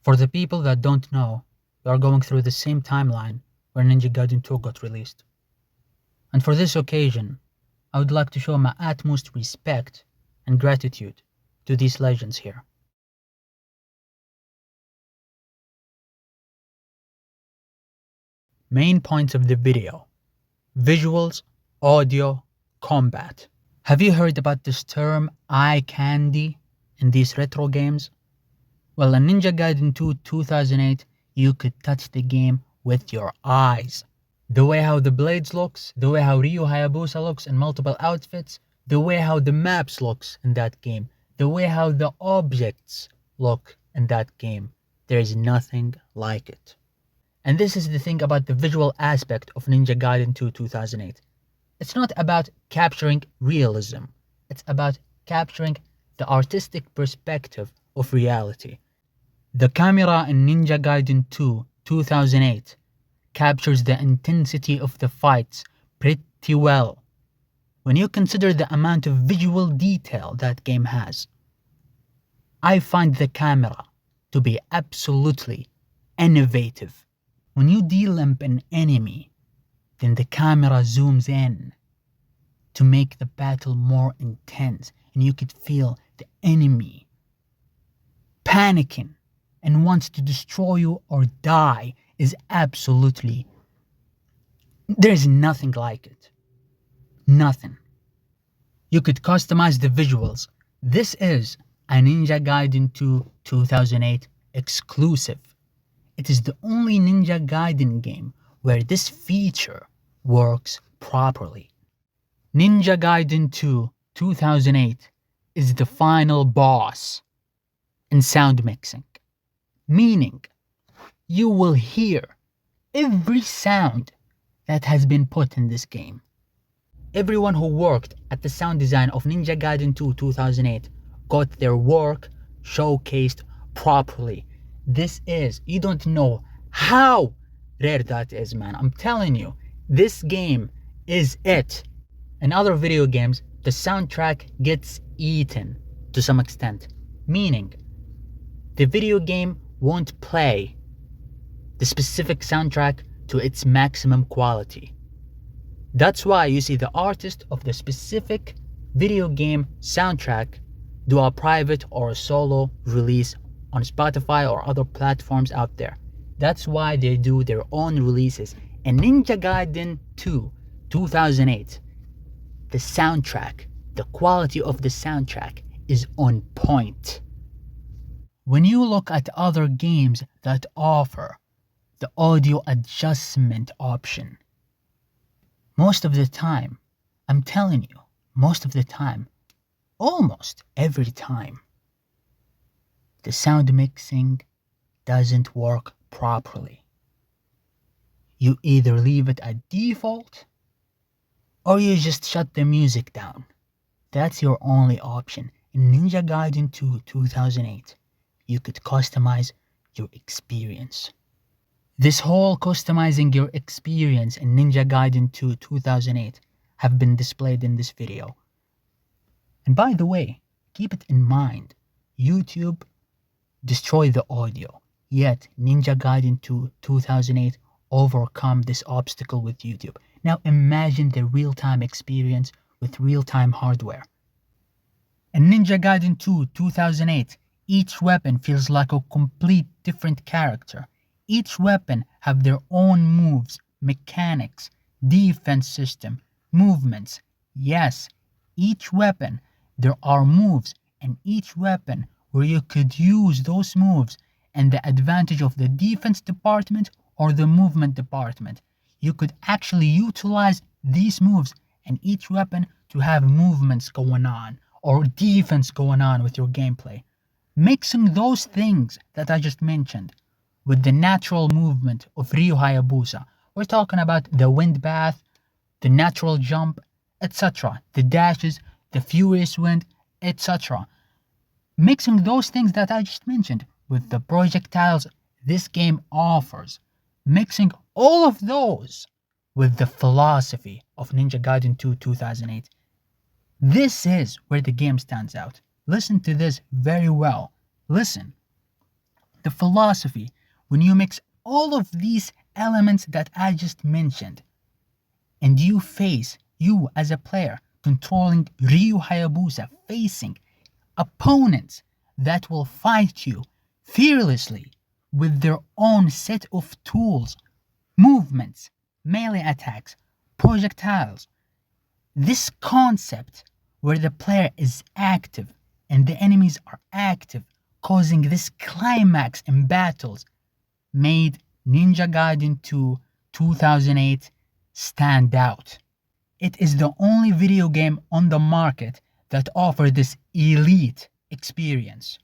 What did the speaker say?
For the people that don't know, we are going through the same timeline where Ninja Gaiden 2 got released. And for this occasion, I would like to show my utmost respect and gratitude to these legends here. Main points of the video: visuals, audio, combat. Have you heard about this term eye candy in these retro games? Well, in Ninja Gaiden 2 2008, you could touch the game with your eyes. The way how the blades looks, the way how Ryu Hayabusa looks in multiple outfits, the way how the maps looks in that game, the way how the objects look in that game, there is nothing like it. And this is the thing about the visual aspect of Ninja Gaiden 2 2008. It's not about capturing realism. It's about capturing the artistic perspective of reality. The camera in Ninja Gaiden 2 2008 captures the intensity of the fights pretty well when you consider the amount of visual detail that game has. I find the camera to be absolutely innovative. When you delimp an enemy, then the camera zooms in to make the battle more intense, and you could feel the enemy panicking and wants to destroy you or die. Is absolutely, there's nothing like it. Nothing. You could customize the visuals. This is a Ninja Gaiden 2 2008 exclusive. It is the only Ninja Gaiden game where this feature works properly. Ninja Gaiden 2 2008 is the final boss in sound mixing, meaning you will hear every sound that has been put in this game. Everyone who worked at the sound design of Ninja Gaiden 2 2008 got their work showcased properly. This is, you don't know how rare that is, man. I'm telling you, this game is it. In other video games, the soundtrack gets eaten to some extent, meaning the video game won't play the specific soundtrack to its maximum quality. That's why you see the artist of the specific video game soundtrack do a private or a solo release on Spotify or other platforms out there. That's why they do their own releases. And Ninja Gaiden 2 2008, the soundtrack, the quality of the soundtrack is on point. When you look at other games that offer the audio adjustment option, most of the time, I'm telling you, most of the time, almost every time, the sound mixing doesn't work properly. You either leave it at default or you just shut the music down. That's your only option. In Ninja Gaiden 2 2008, you could customize your experience. This whole customizing your experience in Ninja Gaiden 2 2008 have been displayed in this video. And by the way, keep it in mind, YouTube destroyed the audio, yet Ninja Gaiden 2 2008 overcome this obstacle with YouTube. Now imagine the real-time experience with real-time hardware. In Ninja Gaiden 2 2008, each weapon feels like a complete different character. Each weapon have their own moves, mechanics, defense system, movements. Yes, each weapon, there are moves, and each weapon where you could use those moves and the advantage of the defense department or the movement department. You could actually utilize these moves and each weapon to have movements going on or defense going on with your gameplay. Mixing those things that I just mentioned with the natural movement of Ryu Hayabusa. We're talking about the wind bath, the natural jump, etc. The dashes, the furious wind, etc. Mixing those things that I just mentioned with the projectiles this game offers. Mixing all of those with the philosophy of Ninja Gaiden 2 2008. This is where the game stands out. Listen to this very well. Listen. The philosophy, when you mix all of these elements that I just mentioned, and you as a player, controlling Ryu Hayabusa, facing opponents that will fight you fearlessly with their own set of tools, movements, melee attacks, projectiles. This concept where the player is active and the enemies are active, causing this climax in battles, made Ninja Gaiden 2 2008 stand out. It is the only video game on the market that offers this elite experience.